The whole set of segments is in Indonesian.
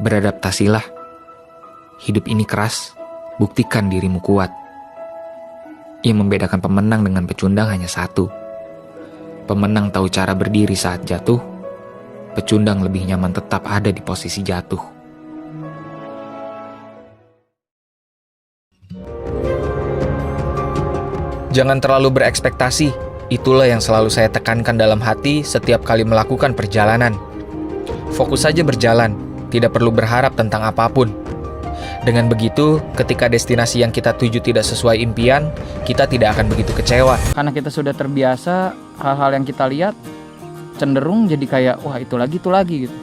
Beradaptasilah. Hidup ini keras, buktikan dirimu kuat. Yang membedakan pemenang dengan pecundang hanya satu. Pemenang tahu cara berdiri saat jatuh, pecundang lebih nyaman tetap ada di posisi jatuh. Jangan terlalu berekspektasi, itulah yang selalu saya tekankan dalam hati setiap kali melakukan perjalanan. Fokus saja berjalan, tidak perlu berharap tentang apapun. Dengan begitu, ketika destinasi yang kita tuju tidak sesuai impian, kita tidak akan begitu kecewa. Karena kita sudah terbiasa, hal-hal yang kita lihat cenderung jadi kayak, wah itu lagi gitu.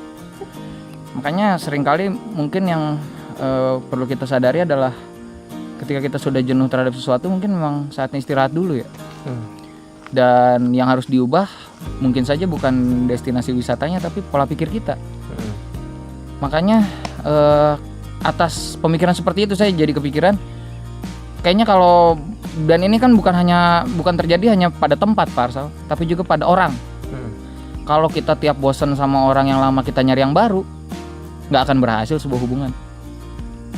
Makanya seringkali mungkin yang perlu kita sadari adalah ketika kita sudah jenuh terhadap sesuatu, mungkin memang saatnya istirahat dulu ya. Dan yang harus diubah mungkin saja bukan destinasi wisatanya, tapi pola pikir kita. Makanya atas pemikiran seperti itu saya jadi kepikiran, kayaknya kalau, dan ini kan bukan terjadi hanya pada tempat Pak Arsal, tapi juga pada orang. Kalau kita tiap bosan sama orang yang lama, kita nyari yang baru, nggak akan berhasil sebuah hubungan.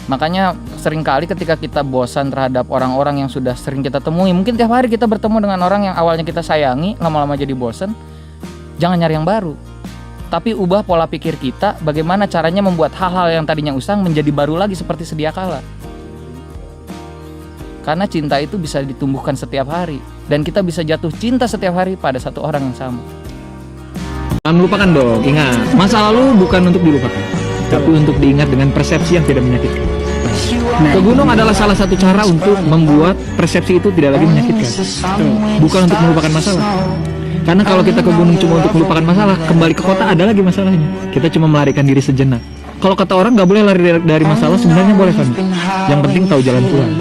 Makanya seringkali ketika kita bosan terhadap orang-orang yang sudah sering kita temui, mungkin tiap hari kita bertemu dengan orang yang awalnya kita sayangi, lama-lama jadi bosan, jangan nyari yang baru. Tapi ubah pola pikir kita, bagaimana caranya membuat hal-hal yang tadinya usang menjadi baru lagi seperti sedia kala. Karena cinta itu bisa ditumbuhkan setiap hari, dan kita bisa jatuh cinta setiap hari pada satu orang yang sama. Jangan lupakan dong, ingat, masa lalu bukan untuk dilupakan, tapi untuk diingat dengan persepsi yang tidak menyakitkan. Ke gunung adalah salah satu cara untuk membuat persepsi itu tidak lagi menyakitkan. Bukan untuk melupakan masalah. Karena kalau kita ke gunung cuma untuk melupakan masalah, kembali ke kota ada lagi masalahnya. Kita cuma melarikan diri sejenak. Kalau kata orang nggak boleh lari dari masalah, sebenarnya boleh kan? Yang penting tahu jalan pulang.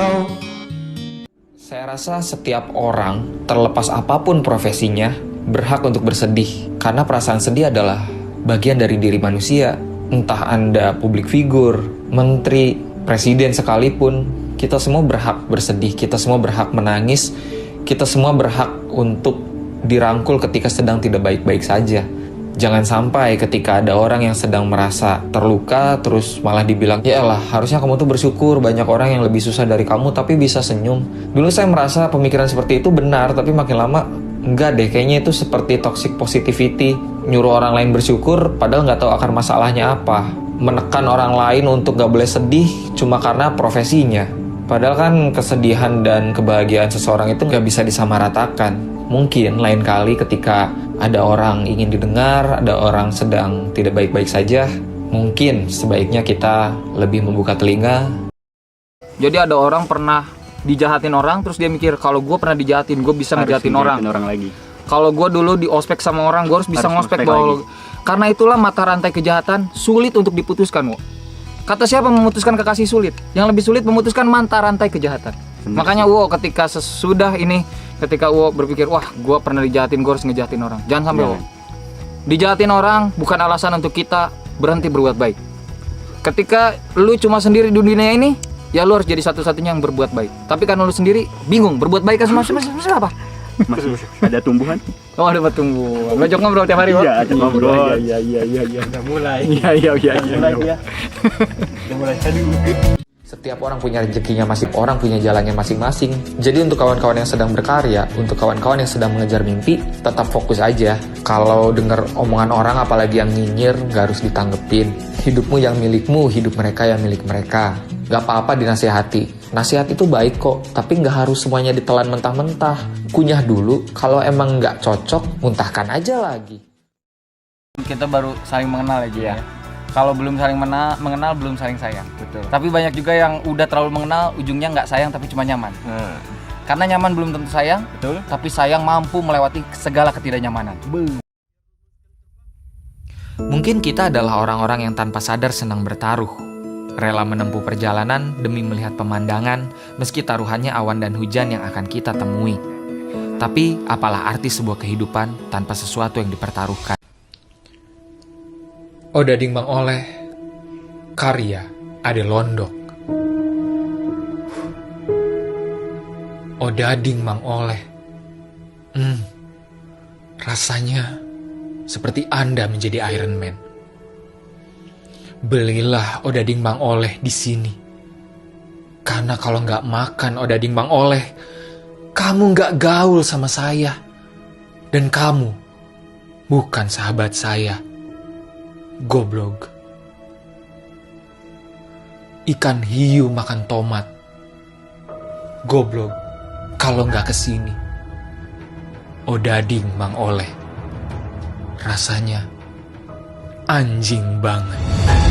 Saya rasa setiap orang, terlepas apapun profesinya, berhak untuk bersedih. Karena perasaan sedih adalah bagian dari diri manusia. Entah Anda publik figur, menteri, presiden sekalipun, kita semua berhak bersedih, kita semua berhak menangis, kita semua berhak untuk dirangkul ketika sedang tidak baik-baik saja. Jangan sampai ketika ada orang yang sedang merasa terluka, terus malah dibilang, ya elah, harusnya kamu tuh bersyukur, banyak orang yang lebih susah dari kamu tapi bisa senyum. Dulu saya merasa pemikiran seperti itu benar, tapi makin lama enggak deh, kayaknya itu seperti toxic positivity, nyuruh orang lain bersyukur padahal nggak tahu akar masalahnya apa, menekan orang lain untuk nggak boleh sedih cuma karena profesinya. Padahal kan kesedihan dan kebahagiaan seseorang itu nggak bisa disamaratakan. Mungkin lain kali ketika ada orang ingin didengar, ada orang sedang tidak baik-baik saja, mungkin sebaiknya kita lebih membuka telinga. Jadi ada orang pernah dijahatin orang, terus dia mikir, kalau gue pernah dijahatin, gue bisa ngejahatin orang lagi. Kalau gue dulu di ospek sama orang, gue harus bisa ngospek bahwa. Karena itulah mata rantai kejahatan sulit untuk diputuskan, wo. Kata siapa memutuskan kekasih sulit? Yang lebih sulit memutuskan mata rantai kejahatan. Makanya wo, ketika sesudah ini, ketika wo berpikir, wah gue pernah dijahatin, gue harus ngejahatin orang. Jangan sampai wo. Dijahatin orang bukan alasan untuk kita berhenti berbuat baik. Ketika lu cuma sendiri di dunia ini, ya lu harus jadi satu-satunya yang berbuat baik. Tapi kan lu sendiri bingung berbuat baik kan masih apa? Masih ada tumbuhan? Oh, ada tumbuhan. Ngajak ngobrol tiap hari, Pak? Iya, ada ngobrol. Iya. Udah mulai. Iya. Udah mulai tadi. Setiap orang punya rezekinya masing, orang punya jalannya masing-masing. Jadi untuk kawan-kawan yang sedang berkarya, untuk kawan-kawan yang sedang mengejar mimpi, tetap fokus aja. Kalau dengar omongan orang, apalagi yang nyinyir, gak harus ditanggepin. Hidupmu yang milikmu, hidup mereka yang milik mereka. Gak apa-apa dinasihati. Nasihat itu baik kok, tapi gak harus semuanya ditelan mentah-mentah. Kunyah dulu, kalau emang gak cocok, muntahkan aja lagi. Kita baru saling mengenal aja ya. Kalau belum saling mengenal, belum saling sayang. Betul. Tapi banyak juga yang udah terlalu mengenal, ujungnya nggak sayang tapi cuma nyaman. Karena nyaman belum tentu sayang. Betul. Tapi sayang mampu melewati segala ketidaknyamanan. Mungkin kita adalah orang-orang yang tanpa sadar senang bertaruh. Rela menempuh perjalanan demi melihat pemandangan, meski taruhannya awan dan hujan yang akan kita temui. Tapi apalah arti sebuah kehidupan tanpa sesuatu yang dipertaruhkan? Odading Mang Oleh, karya Ade Londok. Odading Mang Oleh, rasanya seperti Anda menjadi Iron Man. Belilah odading Mang Oleh di sini. Karena kalau nggak makan odading Mang Oleh, kamu nggak gaul sama saya. Dan kamu bukan sahabat saya. Goblok. Ikan hiu makan tomat. Goblok. Kalau nggak kesini, odading Mang Oleh rasanya anjing banget.